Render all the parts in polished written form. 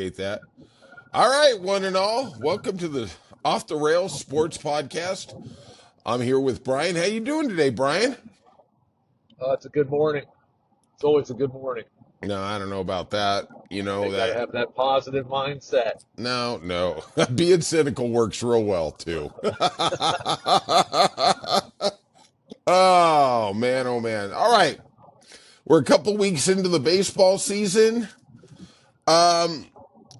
appreciate that. All right, one and all, welcome to the Off the Rails Sports Podcast. I'm here with Brian. How you doing today, Brian? It's a good morning. It's always a good morning. No, I don't know about that. You know They got to that. have that positive mindset. No. Being cynical works real well too. Oh man, oh man. All right, we're a couple weeks into the baseball season. Um,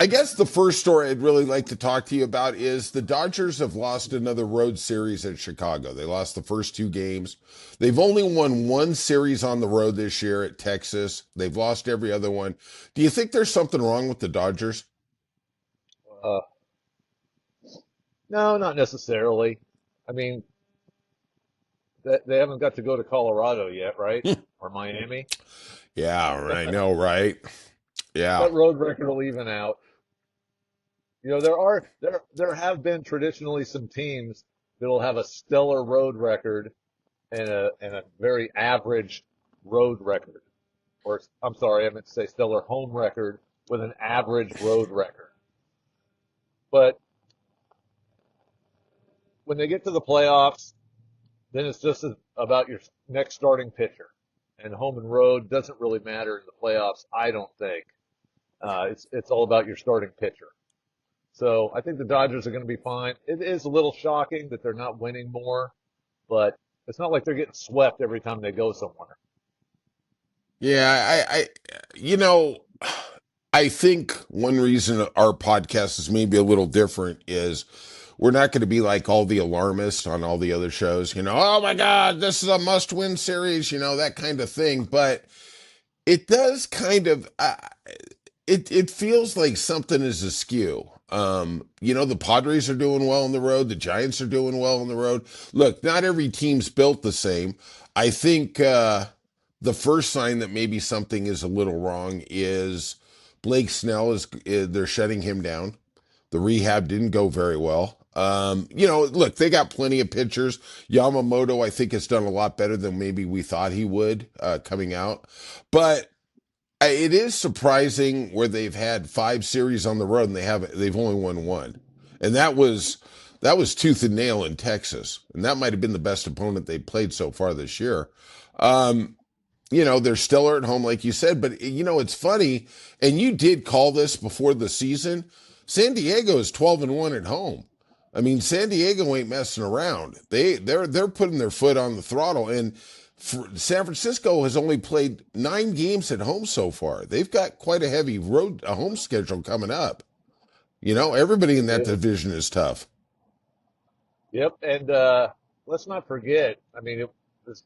I guess the first story I'd really like to talk to you about is the Dodgers have lost another road series at Chicago. They lost the first two games. They've only won one series on the road this year at Texas. They've lost every other one. Do you think there's something wrong with the Dodgers? Uh, no, not necessarily. I mean, they haven't got to go to Colorado yet, right? Or Miami. Yeah, I know, right? Yeah. That road record will even out. You know, there have been traditionally some teams that'll have a stellar road record and a very average road record. Or I'm sorry, I meant to say stellar home record with an average road record. But when they get to the playoffs, then it's just about your next starting pitcher. And home and road doesn't really matter in the playoffs, I don't think. It's all about your starting pitcher. So I think the Dodgers are going to be fine. It is a little shocking that they're not winning more, but it's not like they're getting swept every time they go somewhere. Yeah, you know, I think one reason our podcast is maybe a little different is we're not going to be like all the alarmists on all the other shows, oh my God, this is a must win series, that kind of thing. But it does kind of, it feels like something is askew. The Padres are doing well on the road. The Giants are doing well on the road. Look, not every team's built the same. I think, the first sign that maybe something is a little wrong is Blake Snell they're shutting him down. The rehab didn't go very well. Look, they got plenty of pitchers. Yamamoto, I think, has done a lot better than maybe we thought he would coming out. But it is surprising where they've had 5 series on the road and they've only won one, and that was tooth and nail in Texas, and that might have been the best opponent they played so far this year. They're stellar at home, like you said, but it's funny, and you did call this before the season. San Diego is 12-1 at home. I mean, San Diego ain't messing around. They're putting their foot on the throttle, and San Francisco has only played 9 games at home so far. They've got quite a heavy home schedule coming up. Everybody in that division is tough. Yep, and let's not forget, I mean, it was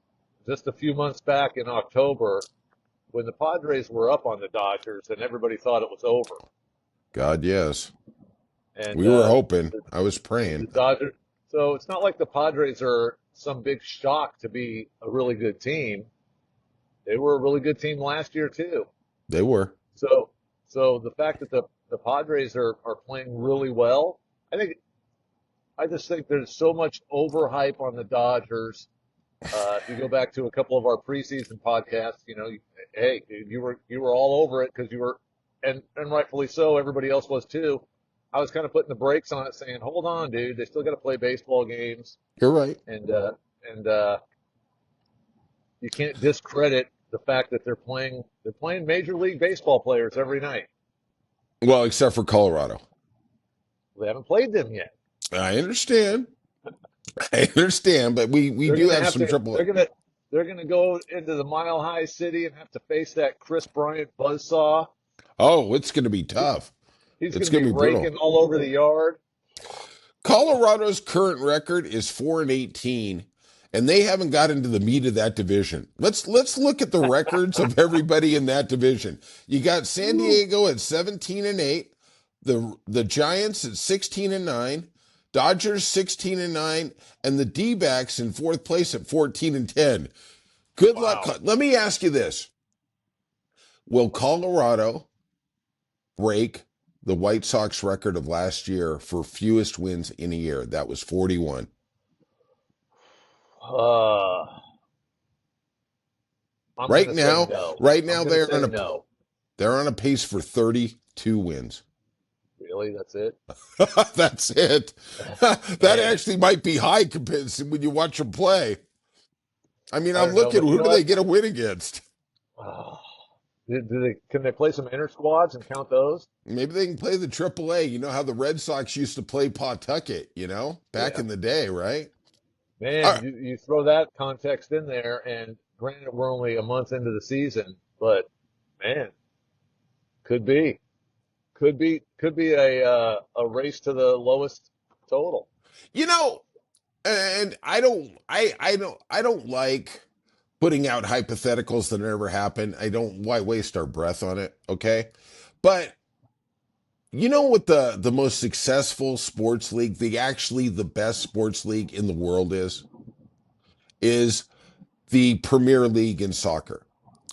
just a few months back in October when the Padres were up on the Dodgers and everybody thought it was over. God, yes. And We were hoping. the, I was the praying. Dodgers, so it's not like the Padres are some big shock to be a really good team. They were a really good team last year too. They were. So the fact that the Padres are playing really well, I just think there's so much overhype on the Dodgers. If you go back to a couple of our preseason podcasts, hey, you were all over it because you were, and rightfully so. Everybody else was too. I was kind of putting the brakes on it, saying, "Hold on, dude. They still got to play baseball games, You're right. and you can't discredit the fact that they're playing Major League Baseball players every night. Well, except for Colorado. They haven't played them yet. I understand. But we They're do gonna have have some to. trouble. They're gonna go into the Mile High City and have to face that Chris Bryant buzzsaw. Oh, it's going to be tough. He's It's going to going be to be brutal. raking all over the yard. Colorado's current record is 4-18, and they haven't got into the meat of that division. Let's look at the records of everybody in that division. You got San Diego at 17-8, the Giants at 16-9, Dodgers 16-9, and the D-backs in fourth place at 14-10. Good luck. Wow. Let me ask you this. Will Colorado break the White Sox record of last year for fewest wins in a year? That was 41. Uh, I'm Right going to say now, no. right I'm now going to say no. they're on a pace for 32 wins. Really? That's it? That's it. That Man, actually might be high compared when you watch them play. I mean, I I'm don't know, looking, but you who know do they what? get a win against? Oh, can they play some inter squads and count those? Maybe they can play the AAA. You know how the Red Sox used to play Pawtucket, back Yeah. in the day, right? All Man, right. you throw that context in there, and granted, we're only a month into the season, but man, could be, could be a race to the lowest total. You know, and I don't like putting out hypotheticals that never happen. I don't why waste our breath on it, okay? But you know what the most successful sports league, the best sports league in the world is the Premier League in soccer.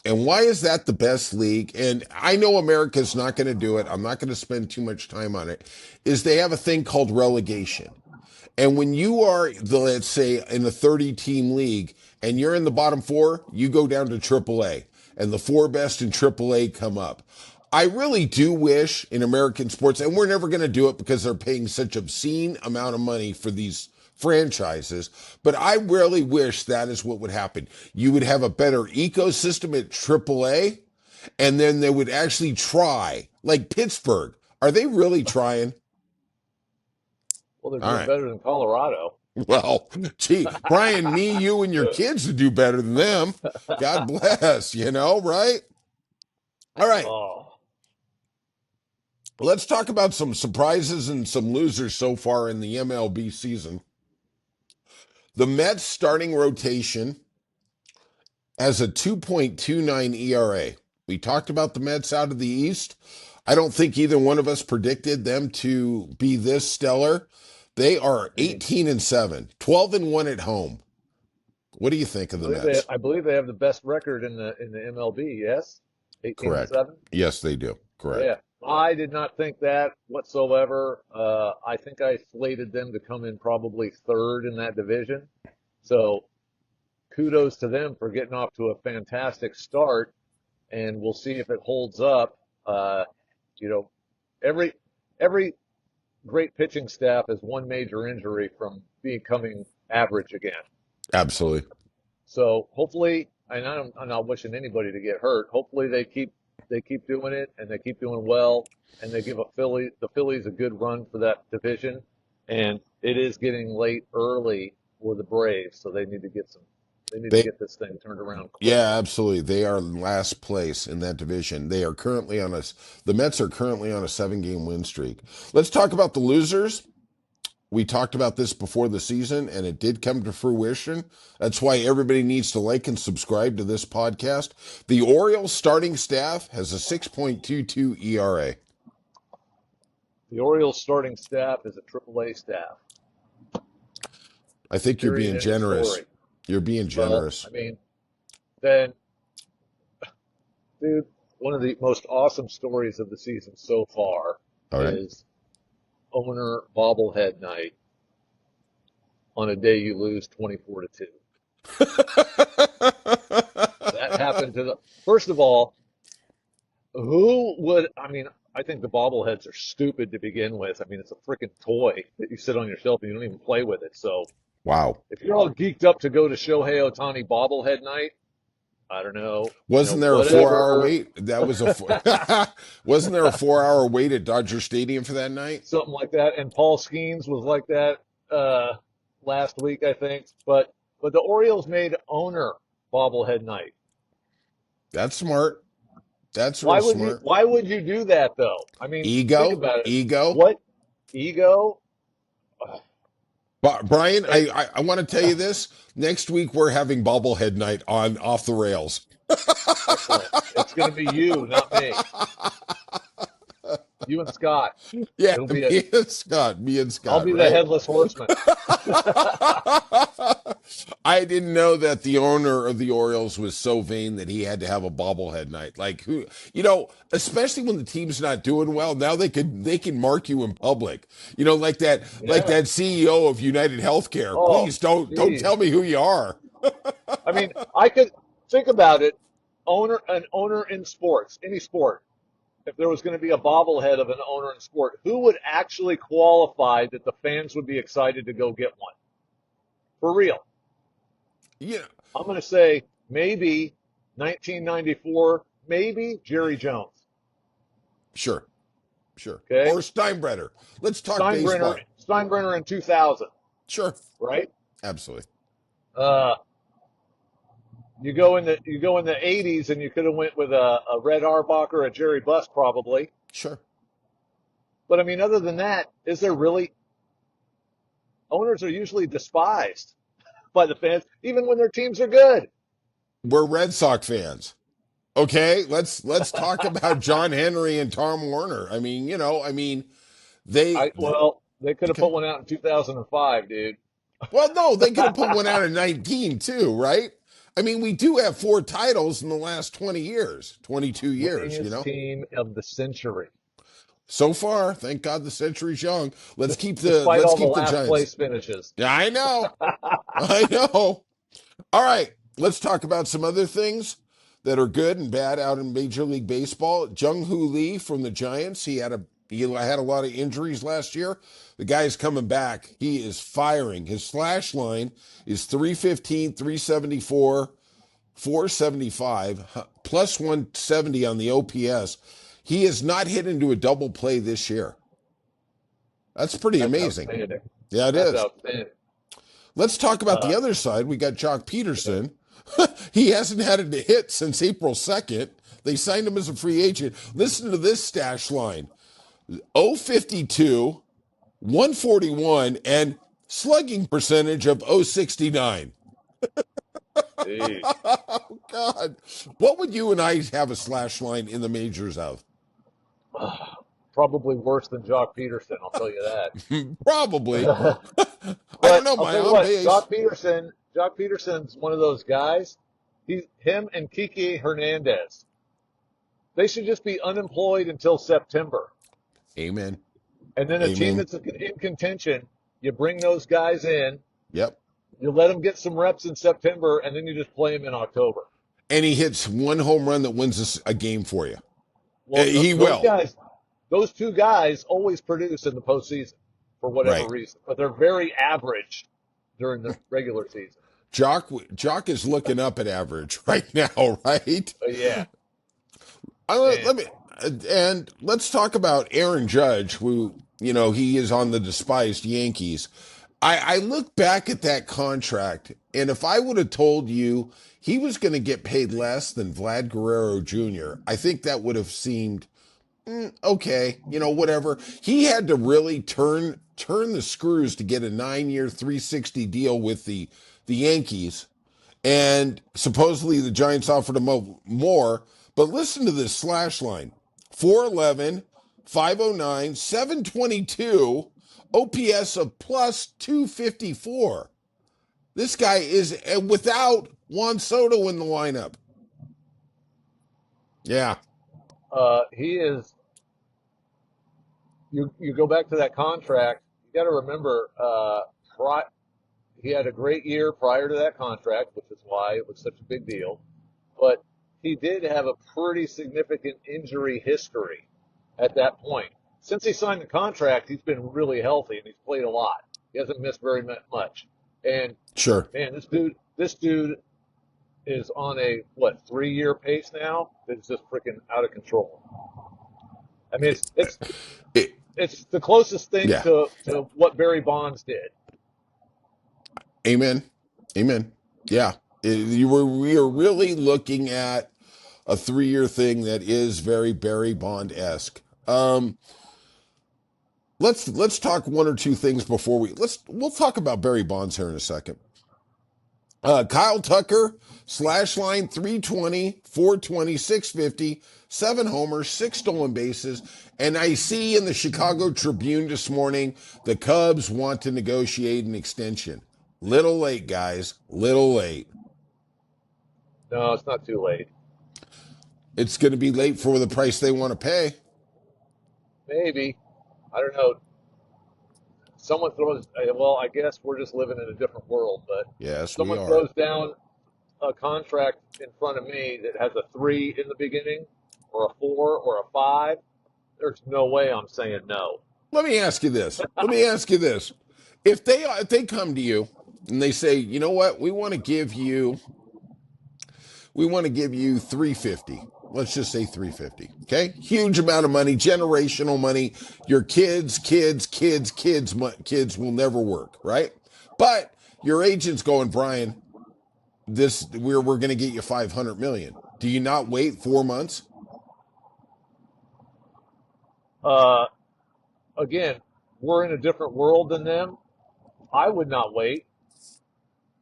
And why is that the best league? And I know America's not going to do it. I'm not going to spend too much time on it. Is they have a thing called relegation. And when you are let's say, in a 30 team league and you're in the bottom four, you go down to AAA and the four best in AAA come up. I really do wish in American sports, and we're never going to do it because they're paying such obscene amount of money for these franchises, but I really wish that is what would happen. You would have a better ecosystem at AAA, and then they would actually try, like Pittsburgh. Are they really trying? Well, they're All doing right. better than Colorado. Well, gee, Brian, me, you, and your kids to do better than them. God bless, right? All right. Oh, Let's talk about some surprises and some losers so far in the MLB season. The Mets starting rotation has a 2.29 ERA. We talked about the Mets out of the East. I don't think either one of us predicted them to be this stellar. They are me. 18 and 7, 12 and 1 at home. What do you think of the Mets? I believe they have the best record in the MLB. Yes, 18 and Correct. 7. Yes, they do. Correct. Yeah, I did not think that whatsoever. I think I slated them to come in probably third in that division. So kudos to them for getting off to a fantastic start, and we'll see if it holds up. You know, every every great pitching staff has one major injury from becoming average again. Absolutely. So hopefully, and I'm not wishing anybody to get hurt. Hopefully they keep doing it and they keep doing well, and they give the Phillies a good run for that division. And it is getting late early for the Braves, so they need to They get this thing turned around Yeah, quickly. absolutely. They are in last place in that division. They are currently on the Mets are currently on a 7 game win streak. Let's talk about the losers. We talked about this before the season, and it did come to fruition. That's why everybody needs to like and subscribe to this podcast. The Orioles starting staff has a 6.22 ERA. The Orioles starting staff is a AAA staff. I think you're Period. being End of generous. story. You're being Well, generous. I mean, then, dude, one of the most awesome stories of the season so far All right. is owner bobblehead night on a day you lose 24 to 2. That happened to the first of all, who would I mean, I think the bobbleheads are stupid to begin with. I mean, it's a freaking toy that you sit on your shelf and you don't even play with it. So Wow. if you're all geeked up to go to Shohei Ohtani bobblehead night, I don't know, Wasn't there a 4 hour whatever, wait? That was wasn't there a 4 hour wait at Dodger Stadium for that night? something like that. And Paul Skeens was like that last week, I think. But the Orioles made owner bobblehead night. That's smart. That's real smart. Why would you do that though? I mean, think Ego, about it. ego. What ego? Ugh, But Brian, and I want to tell you this. Next week we're having bobblehead night on Off the Rails. excellent. It's going to be you, not me. You and Scott. Yeah, It'll be a. Me and I'll Scott, be the right? headless horseman. I didn't know that the owner of the Orioles was so vain that he had to have a bobblehead night. Like who, especially when the team's not doing well. Now they can mark you in public. Like Yeah. that CEO of United Healthcare. Oh, Please don't tell geez. me who you are. I mean, I could think about it. An owner in sports, any sport. if there was going to be a bobblehead of an owner in sport, who would actually qualify that the fans would be excited to go get one? For real. Yeah, I'm going to say maybe 1994, maybe Jerry Jones. sure, sure. Okay. Or Steinbrenner. Let's talk Steinbrenner, baseball. Steinbrenner in 2000, Sure, right? absolutely. Uh, you go in the 80s and you could have went with a Red Auerbach or a Jerry Buss probably. Sure. But I mean, other than that, is there really owners are usually despised by the fans, even when their teams are good. We're Red Sox fans. Okay, let's talk about John Henry and Tom Warner. I mean, they They could have okay. put one out in 2005, dude. Well, no, they could have put one out in 19 too, right? I mean, we do have 4 titles in the last 20 years, 22 years. Winningest team of the century, So far, thank God the century's young. despite Let's all the keep the last Giants. place finishes. Yeah, I know. I know. All right, let's talk about some other things that are good and bad out in Major League Baseball. Jung-Hoo Lee from the Giants, he had a lot of injuries last year. The guy's coming back. He is firing. His slash line is 315, 374, 475, plus 170 on the OPS. He has not hit into a double play this year. That's pretty That's amazing. outstanding. Yeah, it That's is. outstanding. Let's talk about the Uh, other side. We got Jock Peterson. He hasn't had a hit since April 2nd. They signed him as a free agent. Listen to this stash line: 052, 141, and slugging percentage of 069. Jeez. Oh, God. What would you and I have a slash line in the majors of? Probably worse than Jock Peterson, I'll tell you Probably. that. I don't But know, I'll my tell you on what, base. Jock Peterson's one of those guys. Him and Kiki Hernandez. They should just be unemployed until September. Amen. And then a team Amen. that's in contention, you bring those guys in, Yep. you let them get some reps in September, and then you just play them in October. And he hits one home run that wins us a game for you. Well, He will. those two guys always produce in the postseason for whatever Right. reason, but they're very average during the regular season. Jock is looking up at average right now, right? But yeah, Let man. me and let's talk about Aaron Judge, who he is on the despised Yankees. I look back at that contract, and if I would have told you he was going to get paid less than Vlad Guerrero Jr., I think that would have seemed okay, whatever. He had to really turn the screws to get a 9-year, 360 deal with the Yankees, and supposedly the Giants offered him more. But listen to this slash line: 411, 509, 722, OPS of plus 254. This guy is without Juan Soto in the lineup. Yeah, He is. You go back to that contract. You got to remember, he had a great year prior to that contract, which is why it was such a big deal. But he did have a pretty significant injury history at that point. Since he signed the contract, he's been really healthy and he's played a lot. He hasn't missed very much. And sure. man, this dude is on a 3-year pace now that's just freaking out of control. I mean, It, it's the closest thing yeah. to what Barry Bonds did. Amen. Amen. Yeah. We are really looking at a 3-year thing that is very Barry Bond-esque. Let's talk one or two things before we'll talk about Barry Bonds here in a second. Kyle Tucker, slash line 320, 420, 650, 7 homers, 6 stolen bases. And I see in the Chicago Tribune this morning, the Cubs want to negotiate an extension. Little late, guys. Little late. No, it's not too late. It's going to be late for the price they want to pay. Maybe. I don't know. Someone throws, well, I guess we're just living in a different world, but Yes, we someone are. throws down a contract in front of me that has a 3 in the beginning, or a 4 or a 5, there's no way I'm saying no. Let me ask you this. Let me ask you this. If they come to you and they say, you know what, we want to give you 350. Let's just say 350. Okay? Huge amount of money, generational money. Your kids will never work, right? But your agent's going, Brian, this we're going to get you 500 million. Do you not wait 4 months? Uh, Again, we're in a different world than them. I would not wait.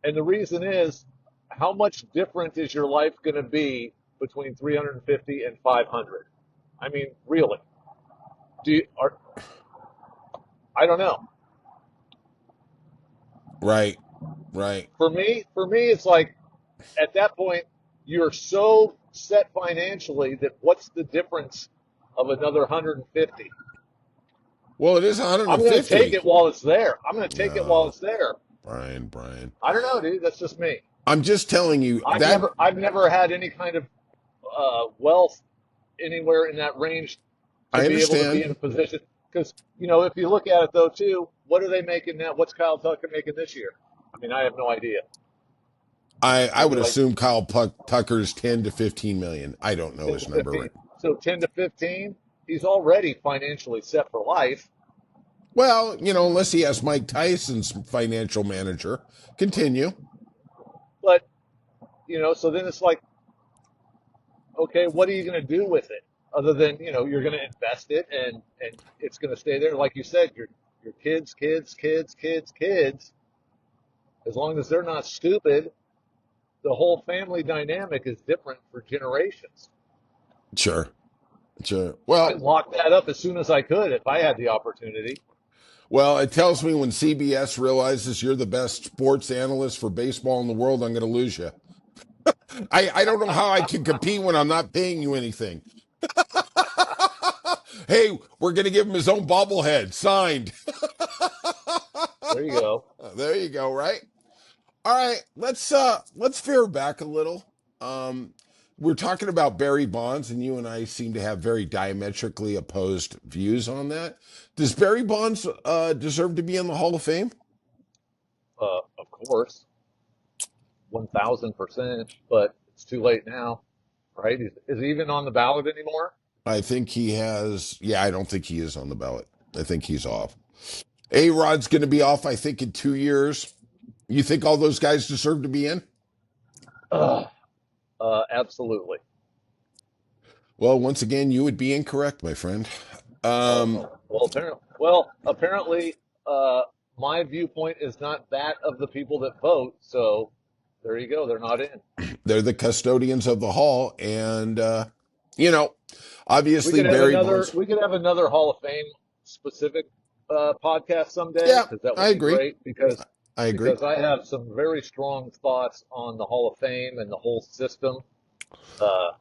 And the reason is, how much different is your life going to be between 350 and 500? I mean, really? I don't know. Right. Right. For me, it's like at that point, you're so set financially that what's the difference of another 150? Well, it is I'm going to take 150. it while it's there. I'm going to take it while No, it's there. Brian. I don't know, dude. That's just me. I'm just telling you that I've never had any kind of wealth anywhere in that range to I be able to be understand. in a position. Because if you look at it though, too, what are they making now? What's Kyle Tucker making this year? I mean, I have no idea. I Maybe would like assume Tucker's 10 to 15 million. I don't know 10 his to number right. 15. So 10 to 15, he's already financially set for life. Well, unless he has Mike Tyson's financial manager. Continue. But so then it's like, okay, what are you going to do with it? Other than you're going to invest it and it's going to stay there. Like you said, your kids. As long as they're not stupid, the whole family dynamic is different for generations. Sure. Sure. I'd lock that up as soon as I could if I had the opportunity. Well, it tells me when CBS realizes you're the best sports analyst for baseball in the world, I'm going to lose you. I don't know how I can compete when I'm not paying you anything. Hey, we're going to give him his own bobblehead signed. There you go. There you go, right? All right, let's veer back a little. Um, we're talking about Barry Bonds, and you and I seem to have very diametrically opposed views on that. Does Barry Bonds deserve to be in the Hall of Fame? Of course, 1,000%, but it's too late now, right? Is he even on the ballot anymore? I think he has. Yeah, I don't think he is on the ballot. I think he's off. A Rod's going to be off, I think, in 2 years. You think all those guys deserve to be in? Ugh. Absolutely. Well, once again, you would be incorrect, my friend. Um, Well, apparently, uh, my viewpoint is not that of the people that vote. So there you go. They're not in. they're the custodians of the hall, and you know, We obviously could have Barry another. Bonds. We could have another Hall of Fame specific podcast someday Yeah, because that I would be agree. great. Because I agree. because I have some very strong thoughts on the Hall of Fame and the whole system. Uh,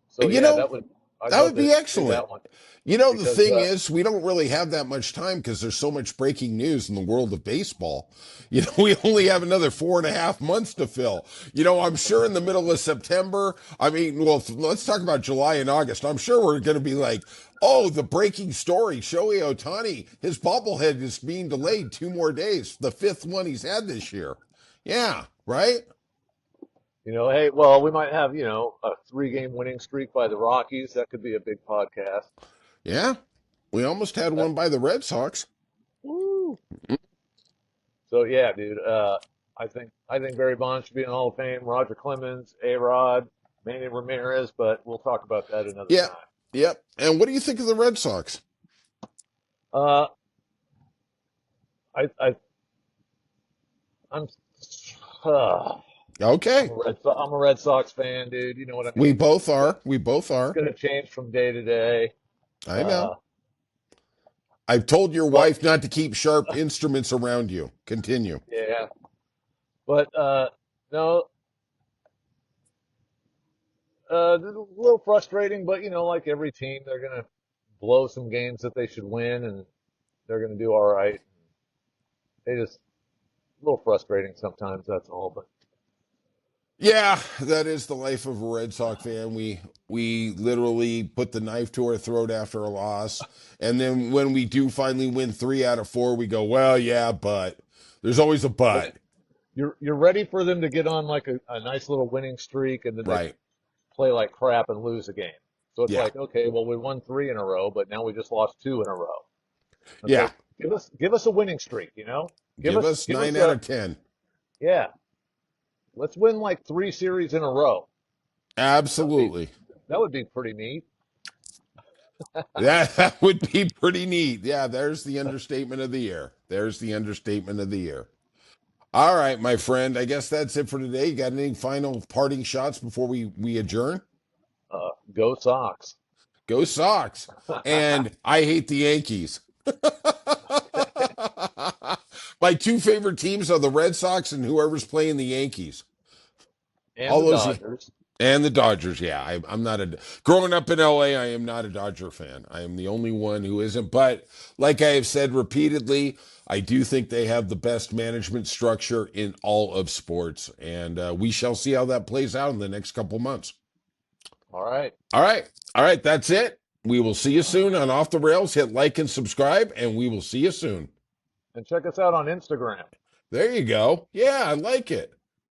so You yeah, know, I'd that love would be to do excellent. that one The because thing is, we don't really have that much time because there's so much breaking news in the world of baseball. We only have another 4.5 months to fill. I'm sure in the middle of September, I mean, well, let's talk about July and August. I'm sure we're going to be like, oh, the breaking story Shohei Ohtani, his bobblehead is being delayed 2 more days, the fifth one he's had this year. Yeah, right? hey, well, we might have a 3-game winning streak by the Rockies. That could be a big podcast. Yeah, we almost had That, one by the Red Sox. woo. So yeah, dude. I think Barry Bonds should be in the Hall of Fame. Roger Clemens, A Rod, Manny Ramirez, but we'll talk about that another Yeah, time. yep. And what do you think of the Red Sox? Uh, I, I I'm Okay. I'm a Red Sox fan, dude. You know what I We mean? both It's gonna are. We both it's are. gonna change from day to day. I know. Uh, I've told your but wife not to keep sharp instruments around you. Continue. yeah, but no, it's a little frustrating. But like every team, they're gonna blow some games that they should win, and they're gonna do all right. They just a little frustrating sometimes. That's all. But Yeah, that is the life of a Red Sox fan. We literally put the knife to our throat after a loss, and then when we do finally win 3 out of 4, we go, well, yeah, but there's always a But but, you're ready for them to get on like a nice little winning streak, and then they right? play like crap and lose a game. So it's Yeah, like, okay, well, we won three in a row, but now we just lost two in a row. It's yeah. like, give us a winning streak, you know? Give Give us us give us nine out a of ten. yeah. Let's win like three series in a row. That would be Absolutely. that would be pretty neat. That would be pretty neat. Yeah, there's the understatement of the year. There's the understatement of the year. All right, my friend. I guess that's it for today. Got any final parting shots before we adjourn? Go Sox. Go Sox. And I hate the Yankees. My two favorite teams are the Red Sox and whoever's playing the Yankees. And All the those Dodgers. and the Dodgers. Yeah, I'm not a growing up in LA. I am not a Dodger fan. I am the only one who isn't. But like I have said repeatedly, I do think they have the best management structure in all of sports, and we shall see how that plays out in the next couple months. All right. All right, all right, that's it. We will see you soon on Off the Rails. Hit like and subscribe, and we will see you soon. And check us out on Instagram. There you go. Yeah, I like it.